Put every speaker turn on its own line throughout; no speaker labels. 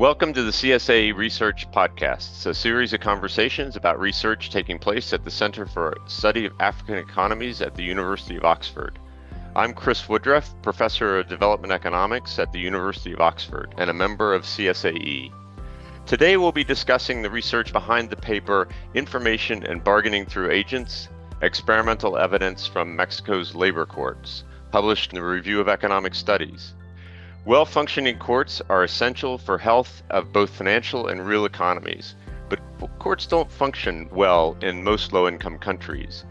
Welcome to the CSAE Research Podcasts, a series of conversations about research taking place at the Center for Study of African Economies at the University of Oxford. I'm Chris Woodruff, Professor of Development Economics at the University of Oxford and a member of CSAE. Today we'll be discussing the research behind the paper Information and Bargaining Through Agents, Experimental Evidence from Mexico's Labor Courts, published in the Review of Economic Studies. Well-functioning courts are essential for health of both financial and real economies, but courts don't function well in most low-income countries.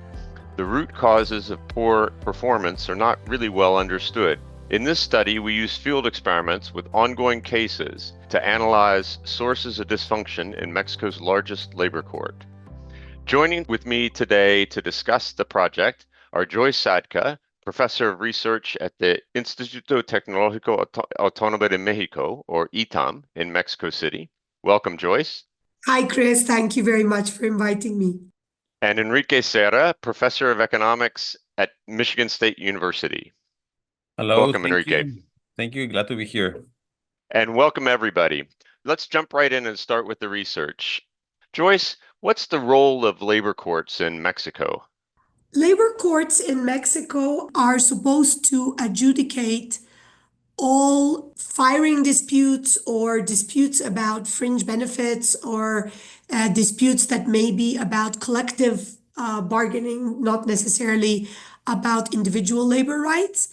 The root causes of poor performance are not really well understood. In this study, we use field experiments with ongoing cases to analyze sources of dysfunction in Mexico's largest labor court. Joining with me today to discuss the project are Joyce Sadka, Professor of Research at the Instituto Tecnologico Autonomo de Mexico, or ITAM, in Mexico City. Welcome, Joyce.
Hi, Chris. Thank you very much for inviting me.
And Enrique, Professor of Economics at Michigan State University.
Hello.
Welcome, Enrique.
Thank you. Glad to be here.
And welcome, everybody. Let's jump right in and start with the research. Joyce, what's the role of labor courts in Mexico?
Labor courts in Mexico are supposed to adjudicate all firing disputes or disputes about fringe benefits or disputes that may be about collective bargaining, not necessarily about individual labor rights.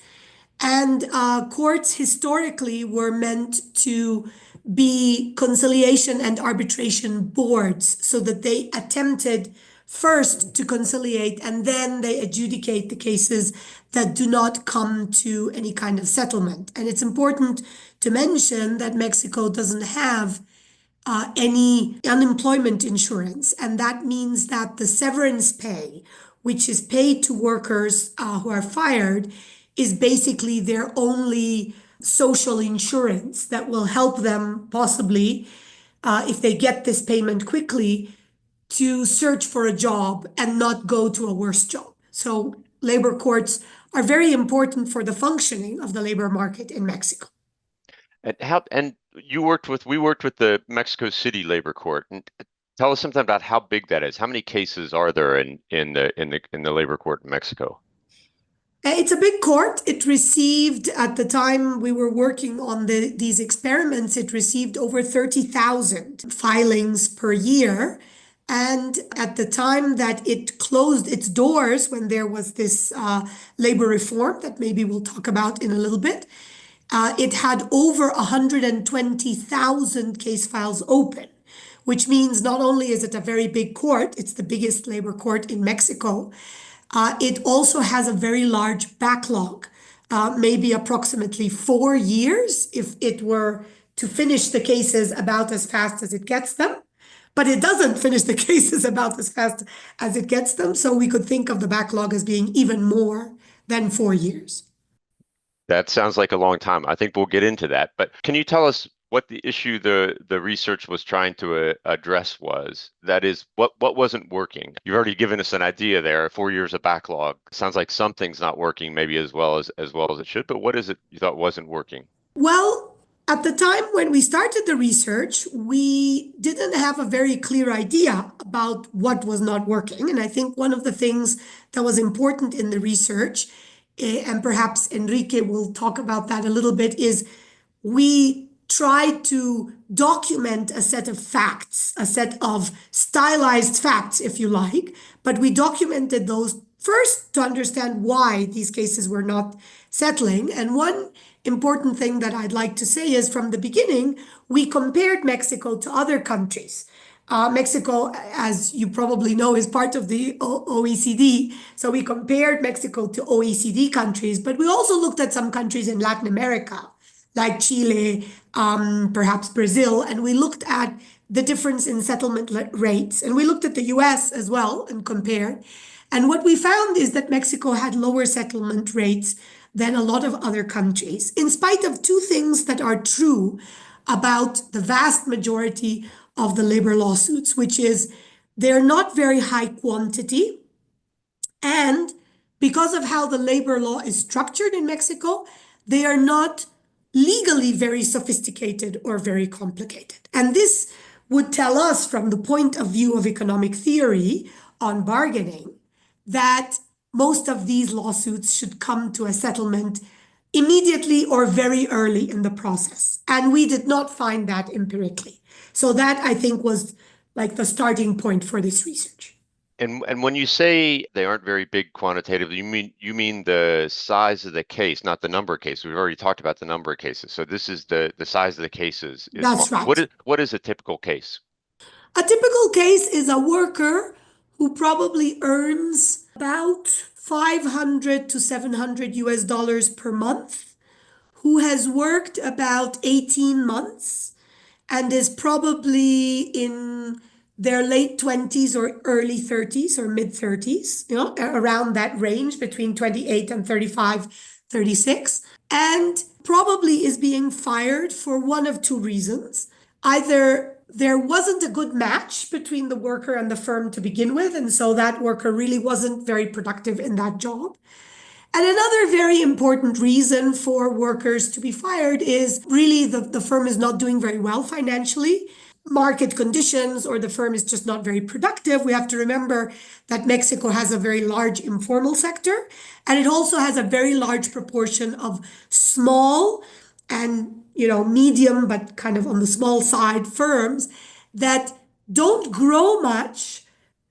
And courts historically were meant to be conciliation and arbitration boards so that they attempted first to conciliate and then they adjudicate the cases that do not come to any kind of settlement. And it's important to mention that Mexico doesn't have any unemployment insurance, and that means that the severance pay, which is paid to workers who are fired, is basically their only social insurance that will help them possibly, if they get this payment quickly, to search for a job and not go to a worse job. So labor courts are very important for the functioning of the labor market in Mexico.
And we worked with the Mexico City Labor Court. And tell us something about how big that is. How many cases are there in the labor court in Mexico?
It's a big court. It received, at the time we were working on these experiments, it received over 30,000 filings per year. And at the time that it closed its doors, when there was this labor reform that maybe we'll talk about in a little bit, it had over 120,000 case files open, which means not only is it a very big court, it's the biggest labor court in Mexico, it also has a very large backlog, maybe approximately 4 years if it were to finish the cases about as fast as it gets them. But it doesn't finish the cases about as fast as it gets them. So we could think of the backlog as being even more than 4 years.
That sounds like a long time. I think we'll get into that. But can you tell us what the issue the research was trying to address was? That is, what wasn't working? You've already given us an idea there. 4 years of backlog. Sounds like something's not working maybe as well as it should. But what is it you thought wasn't working?
Well, at the time when we started the research, we didn't have a very clear idea about what was not working. And I think one of the things that was important in the research, and perhaps Enrique will talk about that a little bit, is we tried to document a set of facts, a set of stylized facts, if you like, but we documented those first to understand why these cases were not settling. And one important thing that I'd like to say is from the beginning, we compared Mexico to other countries. Mexico, as you probably know, is part of the OECD. So we compared Mexico to OECD countries, but we also looked at some countries in Latin America, like Chile, perhaps Brazil, and we looked at the difference in settlement rates. And we looked at the US as well and compared. And what we found is that Mexico had lower settlement rates than a lot of other countries, in spite of two things that are true about the vast majority of the labor lawsuits, which is they're not very high quantity. And because of how the labor law is structured in Mexico, they are not legally very sophisticated or very complicated. And this would tell us, from the point of view of economic theory on bargaining, that most of these lawsuits should come to a settlement immediately or very early in the process. And we did not find that empirically. So that, I think, was like the starting point for this research.
And when you say they aren't very big quantitatively, you mean the size of the case, not the number of cases. We've already talked about the number of cases. So this is the size of the cases is
That's
small.
right.
What is a typical case?
A typical case is a worker who probably earns about 500 to 700 US dollars per month, who has worked about 18 months and is probably in their late 20s or early 30s or mid 30s, around that range between 28 and 35, 36, and probably is being fired for one of two reasons. Either there wasn't a good match between the worker and the firm to begin with, and so that worker really wasn't very productive in that job. And another very important reason for workers to be fired is really the firm is not doing very well financially, market conditions, or the firm is just not very productive. We have to remember that Mexico has a very large informal sector, and it also has a very large proportion of small and medium, but kind of on the small side firms that don't grow much.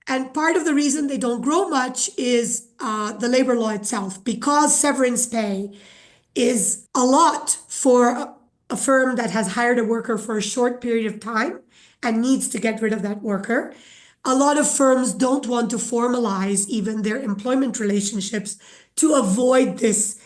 And part of the reason they don't grow much is the labor law itself, because severance pay is a lot for a firm that has hired a worker for a short period of time and needs to get rid of that worker. A lot of firms don't want to formalize even their employment relationships to avoid this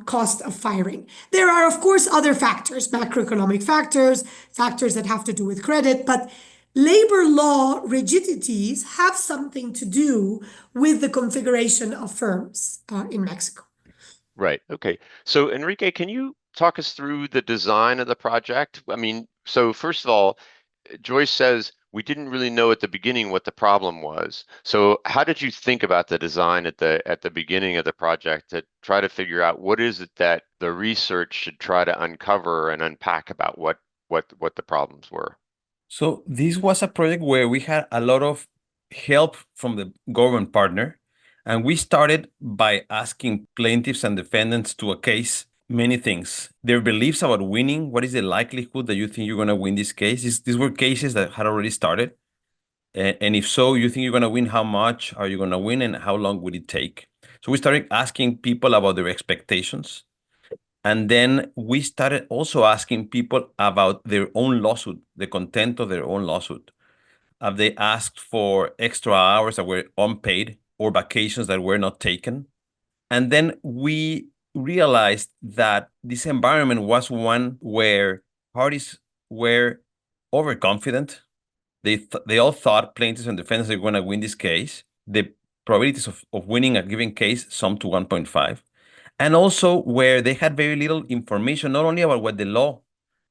cost of firing. There are, of course, other factors, macroeconomic factors, factors that have to do with credit, but labor law rigidities have something to do with the configuration of firms in Mexico.
Right. Okay. So Enrique, can you talk us through the design of the project? I mean, so first of all, Joyce says we didn't really know at the beginning what the problem was. So how did you think about the design at the beginning of the project to try to figure out what is it that the research should try to uncover and unpack about what the problems were?
So this was a project where we had a lot of help from the government partner, and we started by asking plaintiffs and defendants to a case many things. Their beliefs about winning. What is the likelihood that you think you're going to win this case? These were cases that had already started. And if so, you think you're going to win, how much are you going to win, and how long would it take? So we started asking people about their expectations. And then we started also asking people about their own lawsuit, the content of their own lawsuit. Have they asked for extra hours that were unpaid or vacations that were not taken? And then we realized that this environment was one where parties were overconfident. They all thought plaintiffs and defendants were going to win this case. The probabilities of winning a given case summed to 1.5. And also where they had very little information, not only about what the law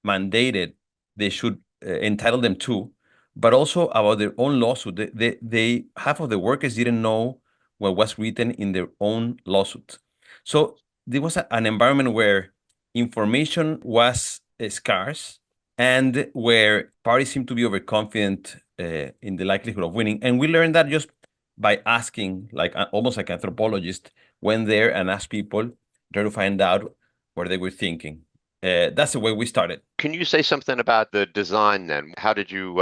mandated they should entitle them to, but also about their own lawsuit. They half of the workers didn't know what was written in their own lawsuit. So there was an environment where information was scarce and where parties seemed to be overconfident in the likelihood of winning. And we learned that just by asking, like almost like anthropologists, went there and asked people, try to find out what they were thinking. That's the way we started.
Can you say something about the design then? How did you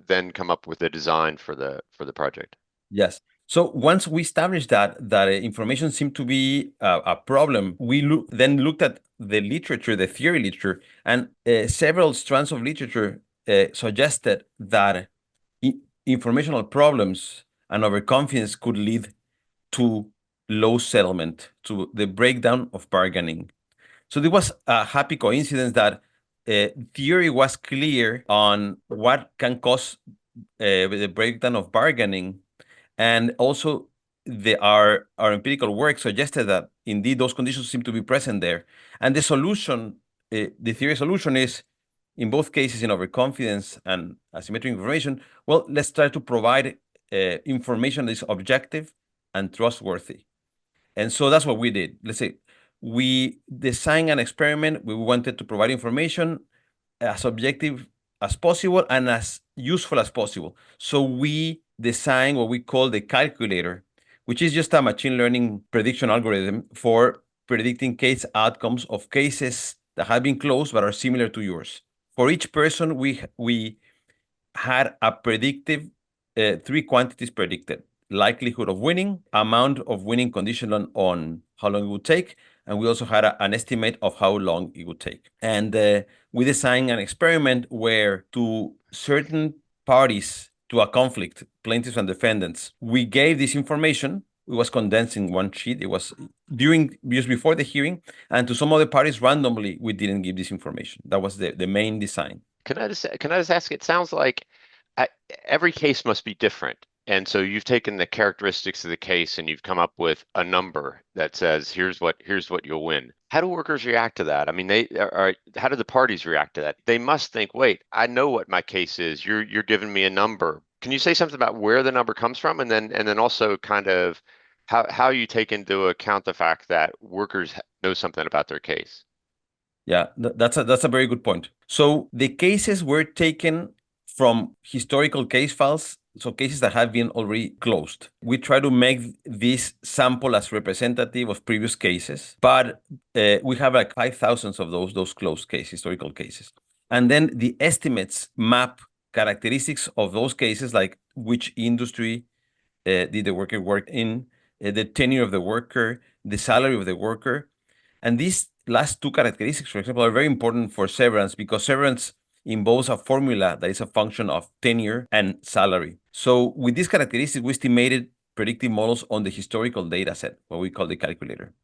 then come up with the design for the project?
Yes. So once we established that information seemed to be a problem, we then looked at the literature, the theory literature, and several strands of literature suggested that informational problems and overconfidence could lead to low settlement, to the breakdown of bargaining. So there was a happy coincidence that theory was clear on what can cause the breakdown of bargaining, and also our empirical work suggested that indeed those conditions seem to be present there. And the solution, the theory solution is, in both cases, in overconfidence and asymmetric information, well, let's try to provide information that is objective and trustworthy. And so that's what we did. Let's say we designed an experiment. We wanted to provide information as objective as possible and as useful as possible. So we designed what we call the calculator, which is just a machine learning prediction algorithm for predicting case outcomes of cases that have been closed but are similar to yours. For each person, we had a predictive, three quantities predicted: likelihood of winning, amount of winning conditional on how long it would take, and we also had an estimate of how long it would take. And we designed an experiment where to certain parties to a conflict, plaintiffs and defendants, we gave this information. It was condensed in one sheet. It was just before the hearing, and to some other parties randomly, we didn't give this information. That was the main design.
Can I just ask? It sounds like I, every case must be different, and so you've taken the characteristics of the case and you've come up with a number that says here's what you'll win. How do workers react to that? I mean, how do the parties react to that? They must think, wait, I know what my case is. You're giving me a number. Can you say something about where the number comes from, and then also kind of how you take into account the fact that workers know something about their case?
Yeah, that's a very good point. So the cases were taken from historical case files, so cases that have been already closed. We try to make this sample as representative of previous cases, but we have like 5,000 of those closed cases, historical cases. And then the estimates map characteristics of those cases, like which industry did the worker work in, the tenure of the worker, the salary of the worker. And these last two characteristics, for example, are very important for severance because severance involves a formula that is a function of tenure and salary. So with these characteristics, we estimated predictive models on the historical data set, what we call the calculator.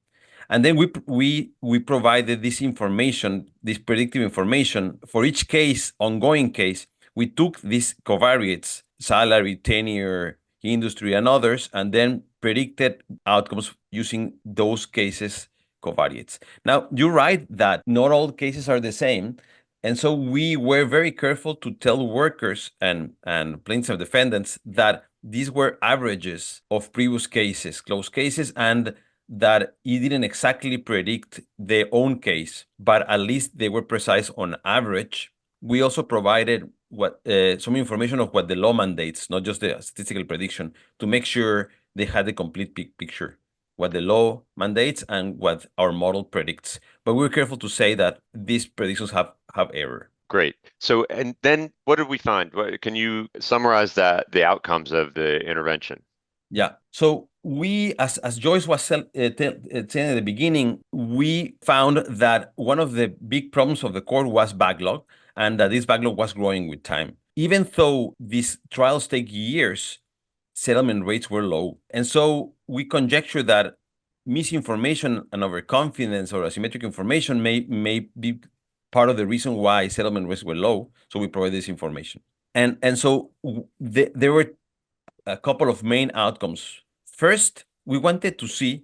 And then we provided this information, this predictive information for each case, ongoing case. We took these covariates, salary, tenure, industry, and others, and then predicted outcomes using those cases covariates. Now, you're right that not all cases are the same. And so we were very careful to tell workers and plaintiffs and defendants that these were averages of previous cases, closed cases, and that it didn't exactly predict their own case, but at least they were precise on average. We also provided some information of what the law mandates, not just the statistical prediction, to make sure they had the complete picture, what the law mandates and what our model predicts. But we're careful to say that these predictions have error.
Great. So, and then what did we find? Can you summarize the outcomes of the intervention?
Yeah. So we, as Joyce was saying at the beginning, we found that one of the big problems of the court was backlog, and that this backlog was growing with time. Even though these trials take years, settlement rates were low. And so we conjecture that misinformation and overconfidence or asymmetric information may be part of the reason why settlement rates were low. So we provide this information. And so there were a couple of main outcomes. First, we wanted to see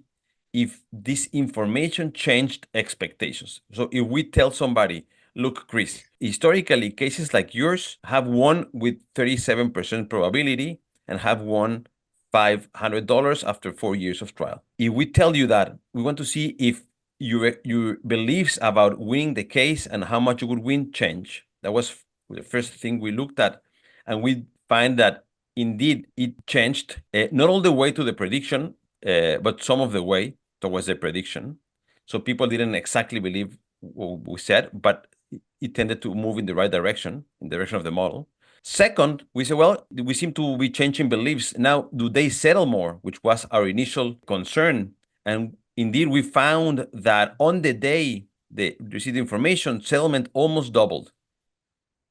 if this information changed expectations. So if we tell somebody, look, Chris, historically, cases like yours have won with 37% probability and have won $500 after 4 years of trial. If we tell you that, we want to see if your beliefs about winning the case and how much you would win change. That was the first thing we looked at. And we find that indeed, it changed, not all the way to the prediction, but some of the way towards the prediction. So people didn't exactly believe what we said, but it tended to move in the right direction, in the direction of the model. Second, we said, well, we seem to be changing beliefs. Now, do they settle more, which was our initial concern? And indeed, we found that on the day they received information, settlement almost doubled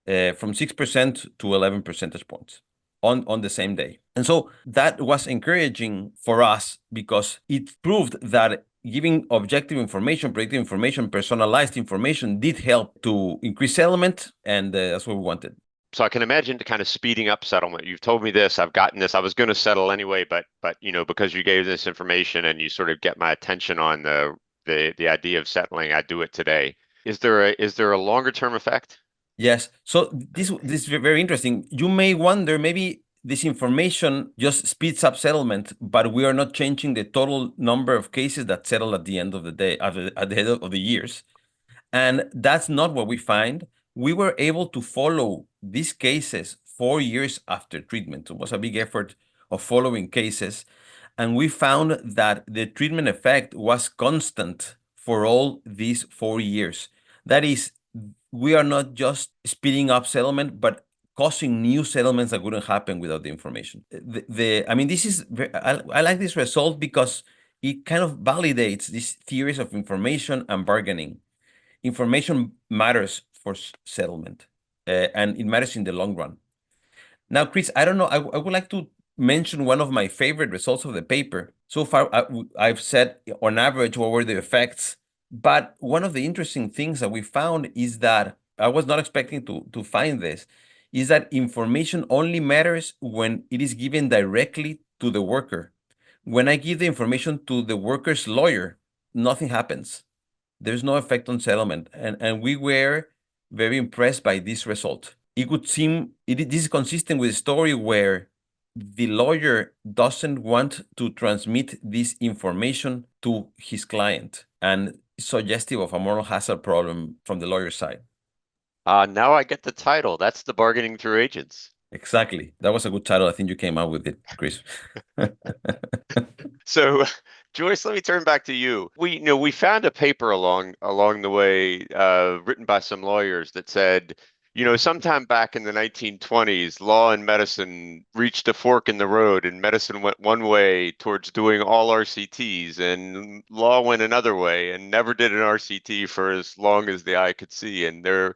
from 6% to 11 percentage points. On the same day. And so that was encouraging for us because it proved that giving objective information, predictive information, personalized information did help to increase settlement, and that's what we wanted.
So I can imagine kind of speeding up settlement. You've told me this, I've gotten this, I was going to settle anyway, but because you gave this information and you sort of get my attention on the idea of settling, I do it today. Is there a longer term effect?
Yes. So this is very interesting. You may wonder, maybe this information just speeds up settlement, but we are not changing the total number of cases that settle at the end of the day, at the end of the years. And that's not what we find. We were able to follow these cases 4 years after treatment. It was a big effort of following cases. And we found that the treatment effect was constant for all these 4 years. That is, we are not just speeding up settlement, but causing new settlements that wouldn't happen without the information. I mean, this is I like this result because it kind of validates these theories of information and bargaining. Information matters for settlement, and it matters in the long run. Now, Chris, I don't know. I would like to mention one of my favorite results of the paper. So far, I've said on average what were the effects, but one of the interesting things that we found is that I was not expecting to find this, is that information only matters when it is given directly to the worker. When I give the information to the worker's lawyer, nothing happens. There's no effect on settlement. And we were very impressed by this result. It would seem this is consistent with a story where the lawyer doesn't want to transmit this information to his client, and suggestive of a moral hazard problem from the lawyer's side.
Now I get the title. That's the bargaining through agents.
Exactly. That was a good title. I think you came up with it, Chris.
So, Joyce, let me turn back to you. We found a paper along the way, written by some lawyers that said, sometime back in the 1920s, law and medicine reached a fork in the road, and medicine went one way towards doing all RCTs, and law went another way and never did an RCT for as long as the eye could see. And there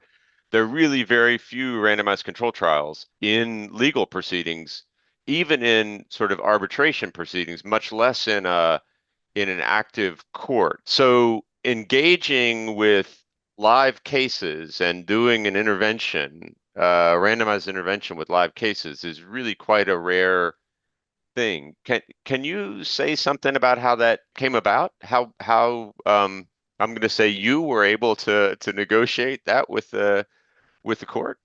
are really very few randomized control trials in legal proceedings, even in sort of arbitration proceedings, much less in an active court. So engaging with live cases and doing an intervention, randomized intervention with live cases, is really quite a rare thing. Can you say something about how that came about? How I'm going to say you were able to negotiate that with the court?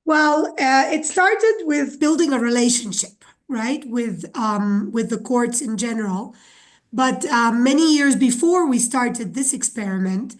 Well, it started with building a relationship, right, with the courts in general. But many years before we started this experiment,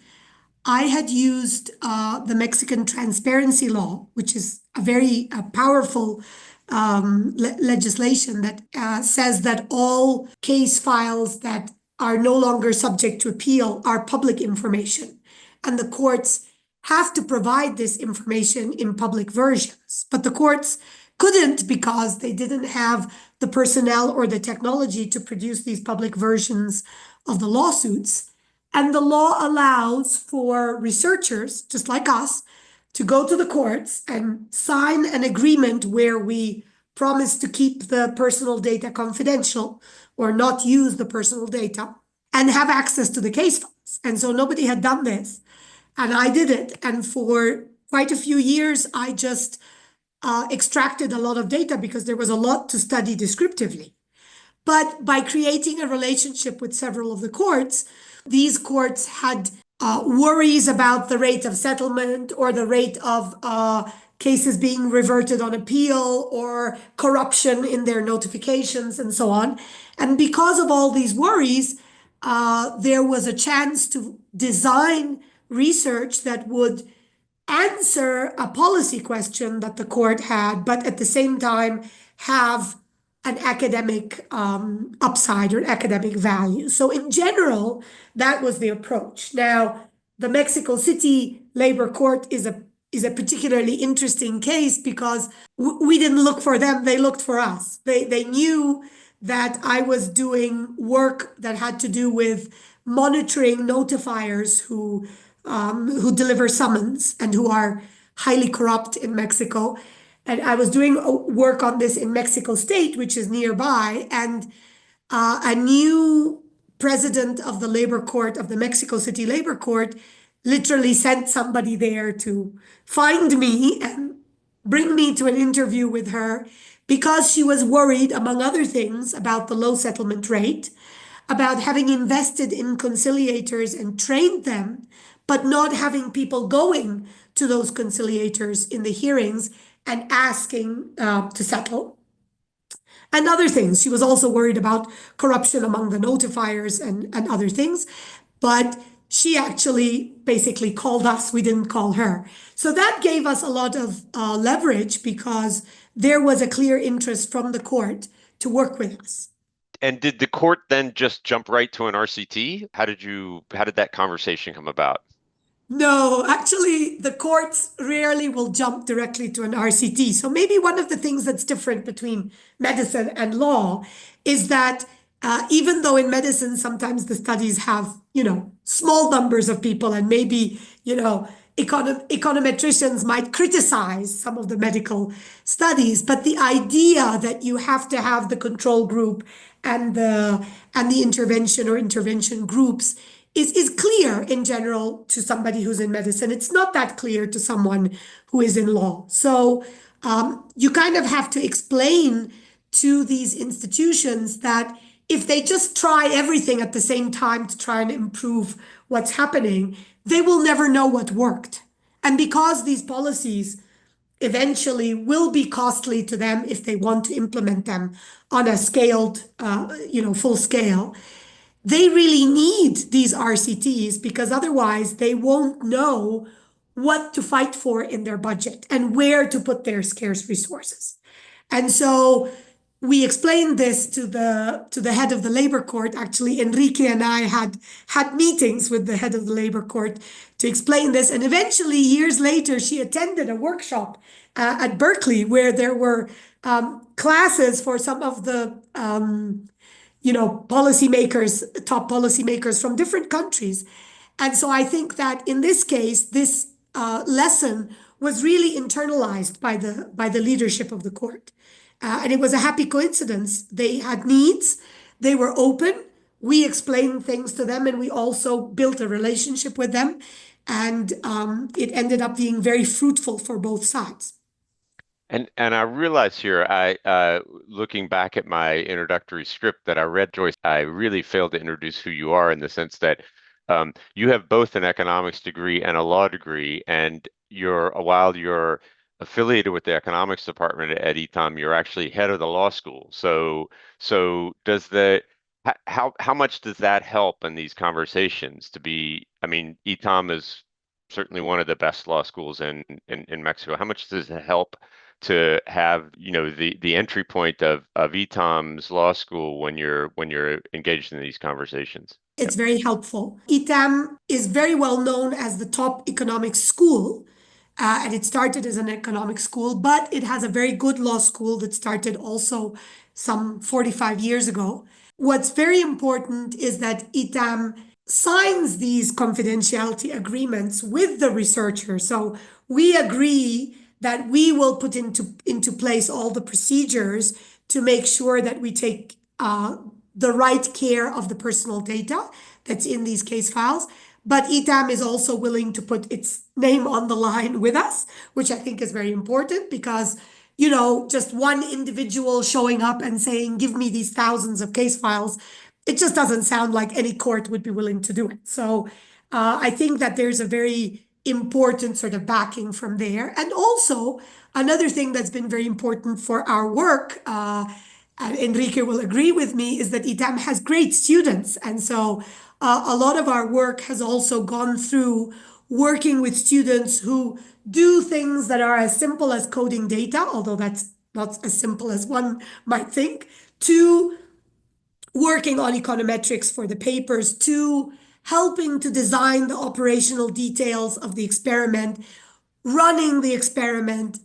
I had used the Mexican transparency law, which is a very powerful legislation that says that all case files that are no longer subject to appeal are public information. And the courts have to provide this information in public versions. But the courts couldn't because they didn't have the personnel or the technology to produce these public versions of the lawsuits. And the law allows for researchers, just like us, to go to the courts and sign an agreement where we promise to keep the personal data confidential or not use the personal data and have access to the case files. And so nobody had done this. And I did it. And for quite a few years, I just extracted a lot of data because there was a lot to study descriptively. But by creating a relationship with several of the courts, these courts had worries about the rate of settlement or the rate of cases being reverted on appeal or corruption in their notifications and so on. And because of all these worries, there was a chance to design research that would answer a policy question that the court had, but at the same time have an academic upside or academic value. So in general, that was the approach. Now, the Mexico City Labor Court is a particularly interesting case because we didn't look for them, they looked for us. They knew that I was doing work that had to do with monitoring notifiers who deliver summons and who are highly corrupt in Mexico. And I was doing work on this in Mexico State, which is nearby, and a new president of the labor court, of the Mexico City Labor Court, literally sent somebody there to find me and bring me to an interview with her because she was worried, among other things, about the low settlement rate, about having invested in conciliators and trained them, but not having people going to those conciliators in the hearings and asking to settle. and other things. She was also worried about corruption among the notifiers and other things. But she actually basically called us. We didn't call her. So that gave us a lot of leverage because there was a clear interest from the court to work with us.
And did the court then just jump right to an RCT? How did that conversation come about?
No, actually, the courts rarely will jump directly to an RCT. So maybe one of the things that's different between medicine and law is that even though in medicine sometimes the studies have, small numbers of people and maybe, econometricians might criticize some of the medical studies, but the idea that you have to have the control group and the intervention or intervention groups is clear in general to somebody who's in medicine. It's not that clear to someone who is in law. So you kind of have to explain to these institutions that if they just try everything at the same time to try and improve what's happening, they will never know what worked. And because these policies eventually will be costly to them if they want to implement them on a scaled, full scale, they really need these RCTs because otherwise they won't know what to fight for in their budget and where to put their scarce resources. And so we explained this to the head of the labor court. Actually, Enrique and I had meetings with the head of the labor court to explain this. And eventually, years later, she attended a workshop at Berkeley where there were classes for some of the policymakers, top policymakers from different countries. And so I think that in this case, this lesson was really internalized by the leadership of the court. And it was a happy coincidence. They had needs, they were open. We explained things to them, and we also built a relationship with them. And it ended up being very fruitful for both sides.
And I realize here, looking back at my introductory script that I read, Joyce, I really failed to introduce who you are in the sense that you have both an economics degree and a law degree, and while you're affiliated with the economics department at ETAM, you're actually head of the law school. So how much does that help in these conversations to be? I mean, ETAM is certainly one of the best law schools in Mexico. How much does it help to have the entry point of ETAM's law school when you're engaged in these conversations?
It's very helpful. ETAM is very well known as the top economics school, and it started as an economics school, but it has a very good law school that started also some 45 years ago. What's very important is that ETAM signs these confidentiality agreements with the researcher. So we agree that we will put into place all the procedures to make sure that we take the right care of the personal data that's in these case files. But ETAM is also willing to put its name on the line with us, which I think is very important because, just one individual showing up and saying, give me these thousands of case files, it just doesn't sound like any court would be willing to do it. So I think that there's a very important sort of backing from there. And also, another thing that's been very important for our work, and Enrique will agree with me, is that ETAM has great students. And so a lot of our work has also gone through working with students who do things that are as simple as coding data, although that's not as simple as one might think, to working on econometrics for the papers, to helping to design the operational details of the experiment, running the experiment,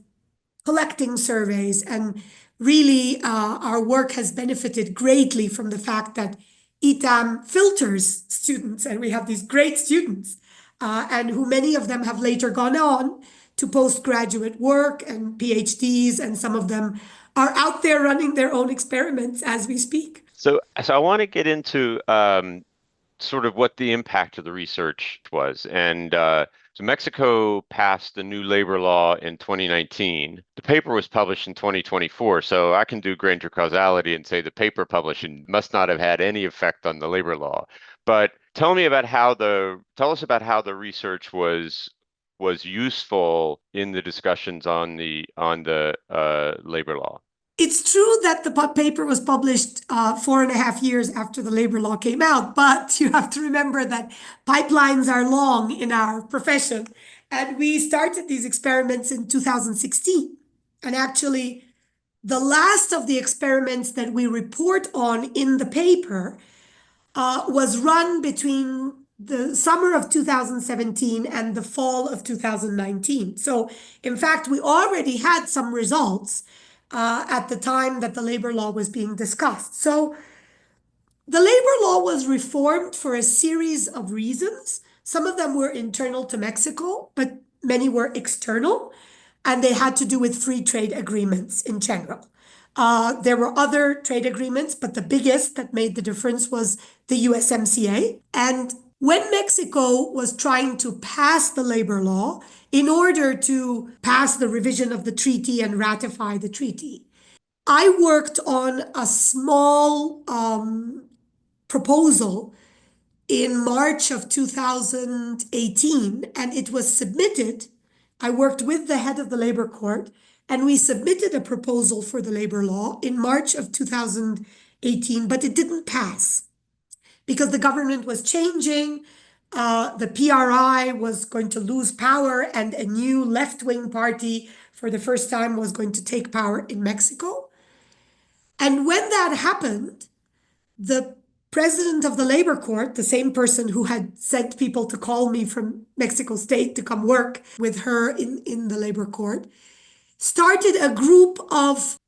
collecting surveys. And really, our work has benefited greatly from the fact that ETAM filters students, and we have these great students, and who many of them have later gone on to postgraduate work and PhDs, and some of them are out there running their own experiments as we speak.
So I want to get into sort of what the impact of the research was. And so Mexico passed the new labor law in 2019. The paper was published in 2024. So I can do Granger causality and say the paper published must not have had any effect on the labor law. But tell us about how the research was useful in the discussions on the labor law.
It's true that the paper was published 4.5 years after the labor law came out, but you have to remember that pipelines are long in our profession. And we started these experiments in 2016. And actually, the last of the experiments that we report on in the paper was run between the summer of 2017 and the fall of 2019. So, in fact, we already had some results at the time that the labor law was being discussed. So, the labor law was reformed for a series of reasons. Some of them were internal to Mexico, but many were external, and they had to do with free trade agreements in general. There were other trade agreements, but the biggest that made the difference was the USMCA. And when Mexico was trying to pass the labor law in order to pass the revision of the treaty and ratify the treaty, I worked on a small proposal in March of 2018, and it was submitted. I worked with the head of the labor court, and we submitted a proposal for the labor law in March of 2018, but it didn't pass because the government was changing. The PRI was going to lose power, and a new left-wing party for the first time was going to take power in Mexico. And when that happened, the president of the labor court, the same person who had sent people to call me from Mexico State to come work with her in the labor court, started a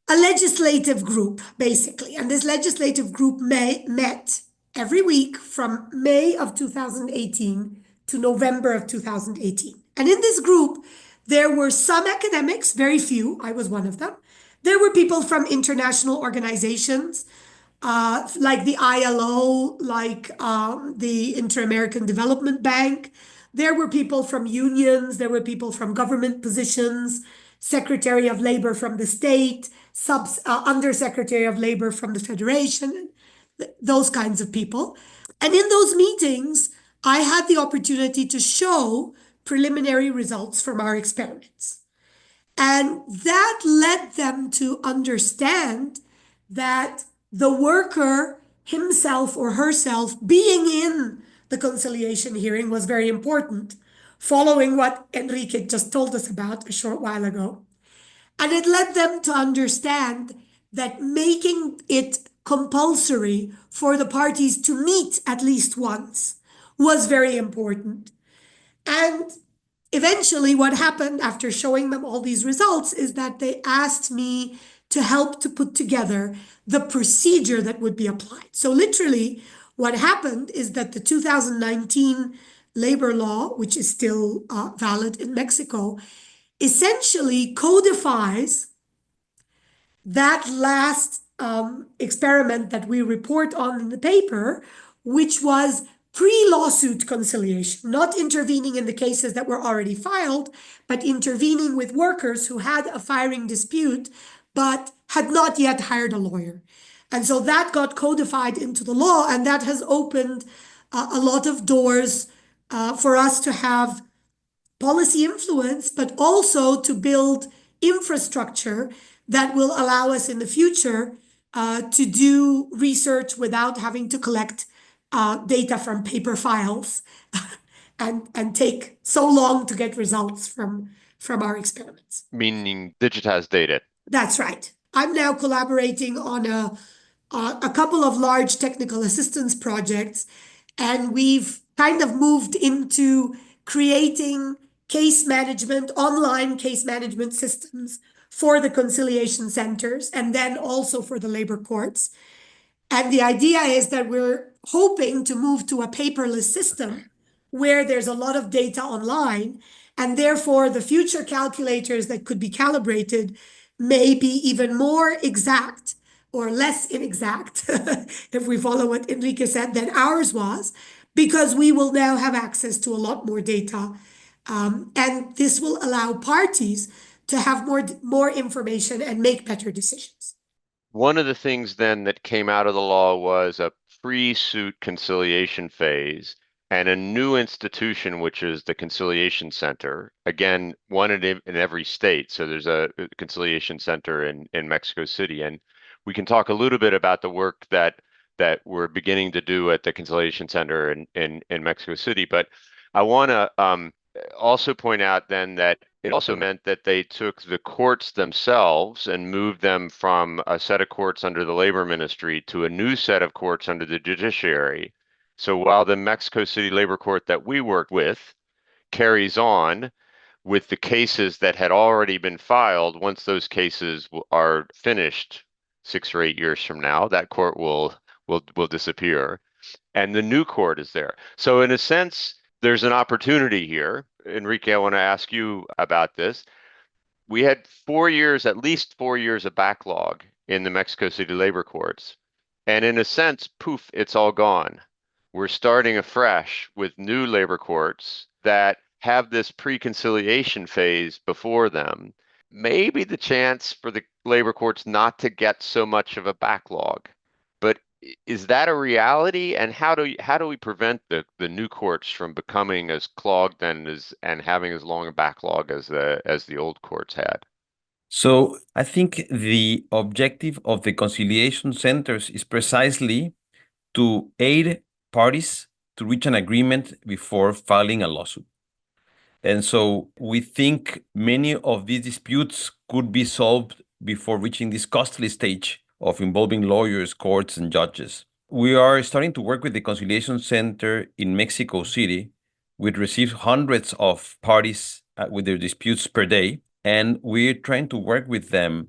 legislative group, basically. And this legislative group met every week from May of 2018 to November of 2018. And in this group, there were some academics, very few, I was one of them. There were people from international organizations, like the ILO, like the Inter-American Development Bank. There were people from unions, there were people from government positions, Secretary of Labor from the state, Undersecretary of Labor from the Federation, those kinds of people. And in those meetings, I had the opportunity to show preliminary results from our experiments. And that led them to understand that the worker himself or herself being in the conciliation hearing was very important, following what Enrique just told us about a short while ago. And it led them to understand that making it compulsory for the parties to meet at least once was very important. And eventually, what happened after showing them all these results is that they asked me to help to put together the procedure that would be applied. So literally, what happened is that the 2019 labor law, which is still valid in Mexico, essentially codifies that last experiment that we report on in the paper, which was pre-lawsuit conciliation, not intervening in the cases that were already filed, but intervening with workers who had a firing dispute, but had not yet hired a lawyer. And so that got codified into the law, and that has opened a lot of doors for us to have policy influence, but also to build infrastructure that will allow us in the future to do research without having to collect data from paper files and take so long to get results from our experiments.
Meaning digitized data.
That's right. I'm now collaborating on a couple of large technical assistance projects, and we've kind of moved into creating online case management systems for the conciliation centers and then also for the labor courts. And the idea is that we're hoping to move to a paperless system where there's a lot of data online, and therefore the future calculators that could be calibrated may be even more exact or less inexact, if we follow what Enrique said, than ours was, because we will now have access to a lot more data. And this will allow parties to have more information and make better decisions.
One of the things then that came out of the law was a pre-suit conciliation phase. and a new institution, which is the Conciliation Center. Again, one in every state. So there's a Conciliation Center in Mexico City. And we can talk a little bit about the work that we're beginning to do at the Conciliation Center in Mexico City. But I want to also point out then that it also meant that they took the courts themselves and moved them from a set of courts under the labor ministry to a new set of courts under the judiciary. So while the Mexico City Labor Court that we work with carries on with the cases that had already been filed, once those cases are finished 6 or 8 years from now, that court will disappear, and the new court is there. So in a sense, there's an opportunity here. Enrique, I want to ask you about this. We had 4 years, at least 4 years of backlog in the Mexico City labor courts. And in a sense, poof, it's all gone. We're starting afresh with new labor courts that have this pre-conciliation phase before them. Maybe the chance for the labor courts not to get so much of a backlog. But is that a reality? And how do we prevent the new courts from becoming as clogged and having as long a backlog as the old courts had?
So I think the objective of the conciliation centers is precisely to aid parties to reach an agreement before filing a lawsuit. And so we think many of these disputes could be solved before reaching this costly stage of involving lawyers, courts, and judges. We are starting to work with the Conciliation Center in Mexico City. We've received hundreds of parties with their disputes per day, and we're trying to work with them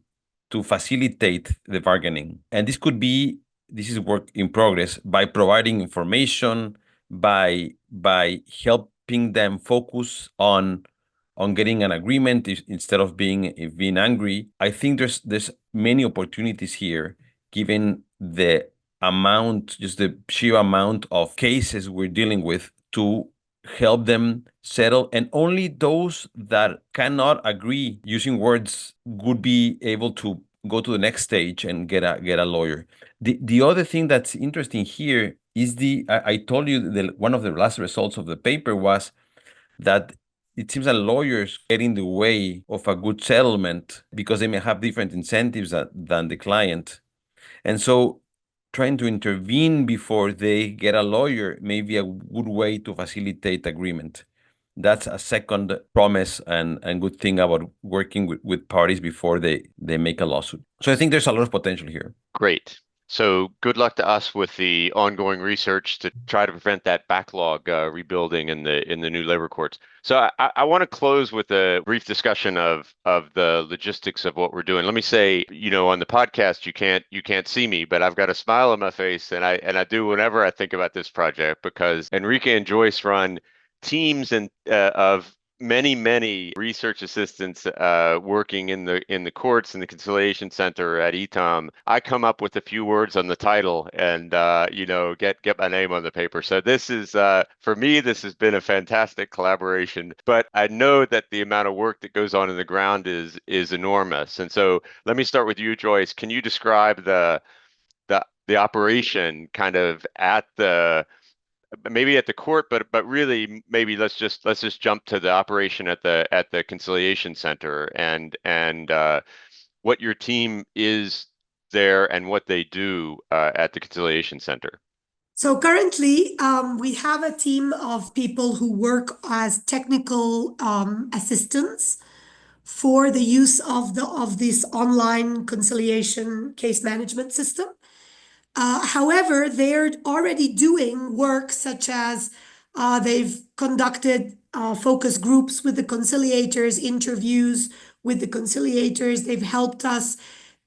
to facilitate the bargaining. And this is work in progress by providing information, by helping them focus on getting an agreement instead of being angry. I think there's many opportunities here, given the amount, just the sheer amount of cases we're dealing with, to help them settle, and only those that cannot agree using words would be able to go to the next stage and get a lawyer. The other thing that's interesting here is I told you that one of the last results of the paper was that it seems that lawyers get in the way of a good settlement because they may have different incentives than the client. And so trying to intervene before they get a lawyer may be a good way to facilitate agreement. That's a second promise and good thing about working with parties before they make a lawsuit. So I think there's a lot of potential here.
Great. So good luck to us with the ongoing research to try to prevent that backlog rebuilding in the new labor courts. So I want to close with a brief discussion of the logistics of what we're doing. Let me say, on the podcast you can't see me, but I've got a smile on my face, and I do whenever I think about this project, because Enrique and Joyce run teams of many research assistants working in the courts in the Conciliation Center at ETOM. I come up with a few words on the title and get my name on the paper. So this is for me, this has been a fantastic collaboration. But I know that the amount of work that goes on in the ground is enormous. And so let me start with you, Joyce. Can you describe the operation kind of maybe at the court, but really maybe let's just jump to the operation at the Conciliation Center and what your team is there and what they do at the Conciliation Center.
So currently, we have a team of people who work as technical assistants for the use of this online conciliation case management system. However, they're already doing work such as they've conducted focus groups with the conciliators, interviews with the conciliators. They've helped us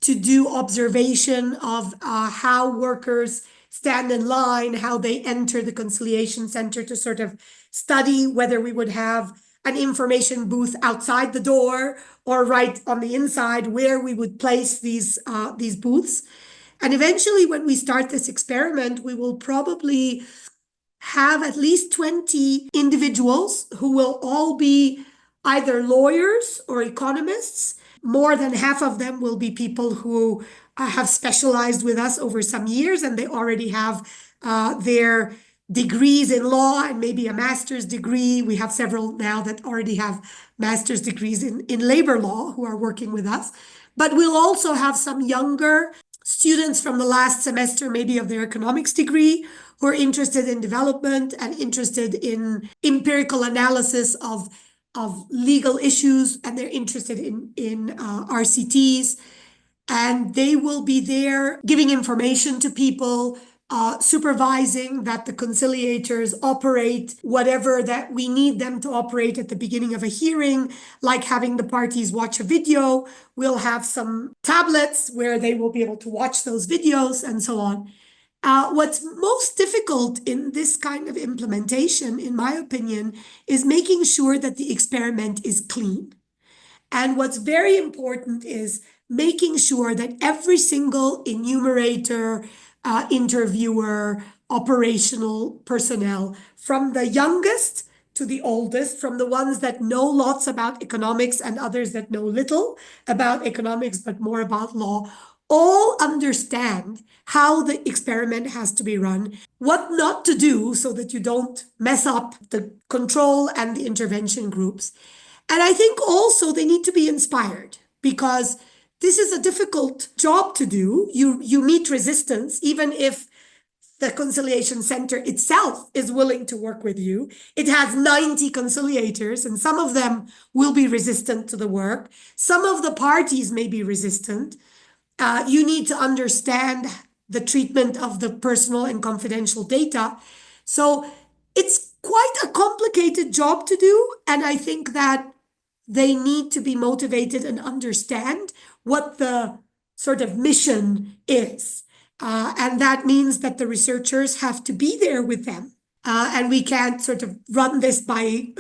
to do observation of how workers stand in line, how they enter the conciliation center, to sort of study whether we would have an information booth outside the door or right on the inside, where we would place these booths. And eventually, when we start this experiment, we will probably have at least 20 individuals who will all be either lawyers or economists. More than half of them will be people who have specialized with us over some years, and they already have their degrees in law and maybe a master's degree. We have several now that already have master's degrees in labor law who are working with us. But we'll also have some younger students from the last semester, maybe of their economics degree, who are interested in development and interested in empirical analysis of legal issues, and they're interested in RCTs. And they will be there giving information to people, supervising that the conciliators operate whatever that we need them to operate at the beginning of a hearing, like having the parties watch a video. We'll have some tablets where they will be able to watch those videos and so on. What's most difficult in this kind of implementation, in my opinion, is making sure that the experiment is clean. And what's very important is making sure that every single enumerator, interviewer, operational personnel, from the youngest to the oldest, from the ones that know lots about economics and others that know little about economics but more about law, all understand how the experiment has to be run, what not to do so that you don't mess up the control and the intervention groups. And I think also they need to be inspired, because this is a difficult job to do. You meet resistance, even if the conciliation center itself is willing to work with you. It has 90 conciliators, and some of them will be resistant to the work. Some of the parties may be resistant. You need to understand the treatment of the personal and confidential data. So it's quite a complicated job to do. And I think that they need to be motivated and understand what the sort of mission is. And that means that the researchers have to be there with them. And we can't sort of run this by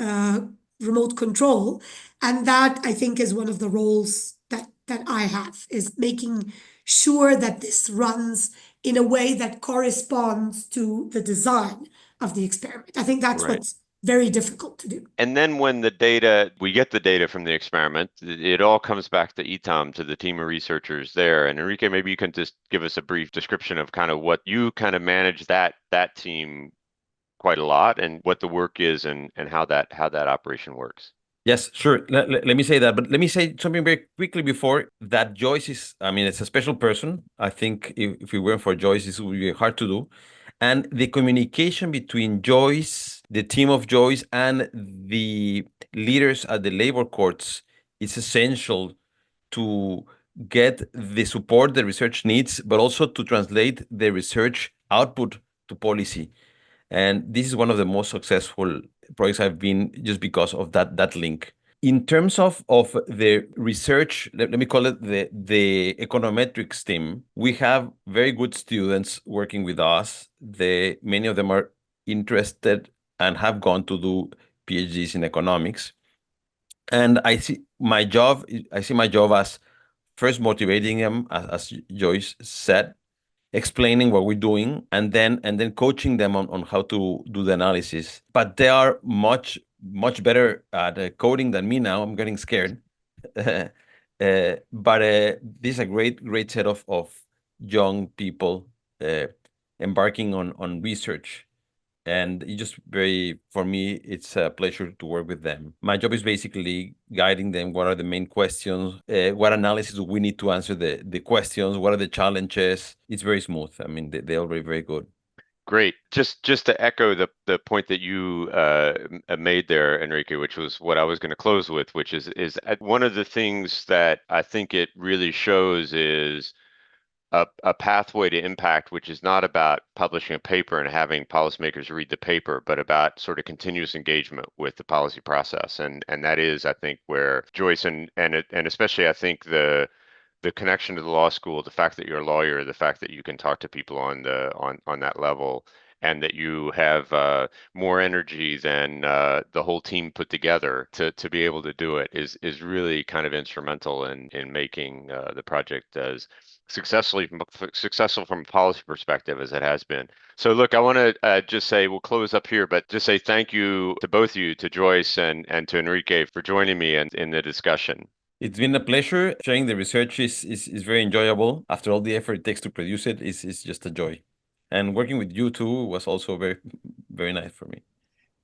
remote control. And that, I think, is one of the roles that I have, is making sure that this runs in a way that corresponds to the design of the experiment. I think that's
Right.
what's very difficult to do.
And then when we get the data from the experiment, it all comes back to ETOM, to the team of researchers there. And Enrique, maybe you can just give us a brief description of kind of what you kind of manage that team quite a lot, and what the work is, and how that operation works.
Yes, sure. Let me say that, but let me say something very quickly before that. Joyce is, I mean, it's a special person. I think if we weren't for Joyce, this would be hard to do. And the communication between Joyce, the team of Joyce, and the leaders at the labor courts is essential to get the support the research needs, but also to translate the research output to policy. And this is one of the most successful projects I've been, just because of that link. In terms of the research, let me call it the econometrics team, we have very good students working with us. Many of them are interested and have gone to do PhDs in economics. And I see my job as first motivating them, as Joyce said, explaining what we're doing, and then coaching them on how to do the analysis. But they are much better at coding than me now. I'm getting scared. But this is a great set of young people embarking on research. And for me, it's a pleasure to work with them. My job is basically guiding them. What are the main questions? What analysis do we need to answer the questions? What are the challenges? It's very smooth. I mean, they're already very good.
Great. Just to echo the point that you made there, Enrique, which was what I was going to close with, which is one of the things that I think it really shows is a pathway to impact, which is not about publishing a paper and having policymakers read the paper, but about sort of continuous engagement with the policy process. And that is, I think, where Joyce and especially, I think, the connection to the law school, the fact that you're a lawyer, the fact that you can talk to people on that level, and that you have more energy than the whole team put together to be able to do it is really kind of instrumental in making the project as successful from a policy perspective as it has been. So look, I want to just say, we'll close up here, but just say thank you to both of you, to Joyce and to Enrique, for joining me in the discussion.
It's been a pleasure. Sharing the research is very enjoyable. After all the effort it takes to produce it, is just a joy. And working with you too was also very very nice for me.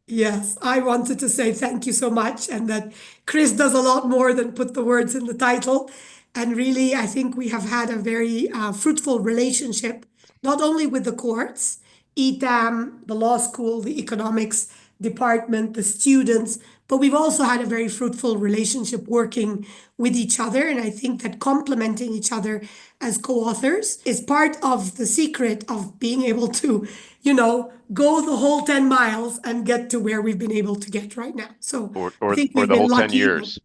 Yes, I wanted to say thank you so much, and that Chris does a lot more than put the words in the title. And really, I think we have had a very fruitful relationship, not only with the courts, ETAM, the law school, the economics department, the students, but we've also had a very fruitful relationship working with each other. And I think that complementing each other as co-authors is part of the secret of being able to, go the whole 10 miles and get to where we've been able to get right now. So I think
or
we've
the
been
whole 10
lucky.
years.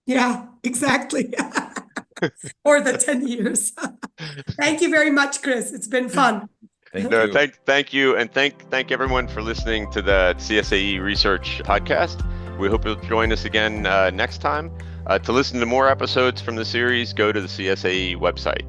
Yeah, exactly. Or the 10 years. Thank you very much, Chris. It's been fun.
Thank you.
Thank you, and thank everyone for listening to the CSAE Research Podcast. We hope you'll join us again next time. To listen to more episodes from the series, go to the CSAE website.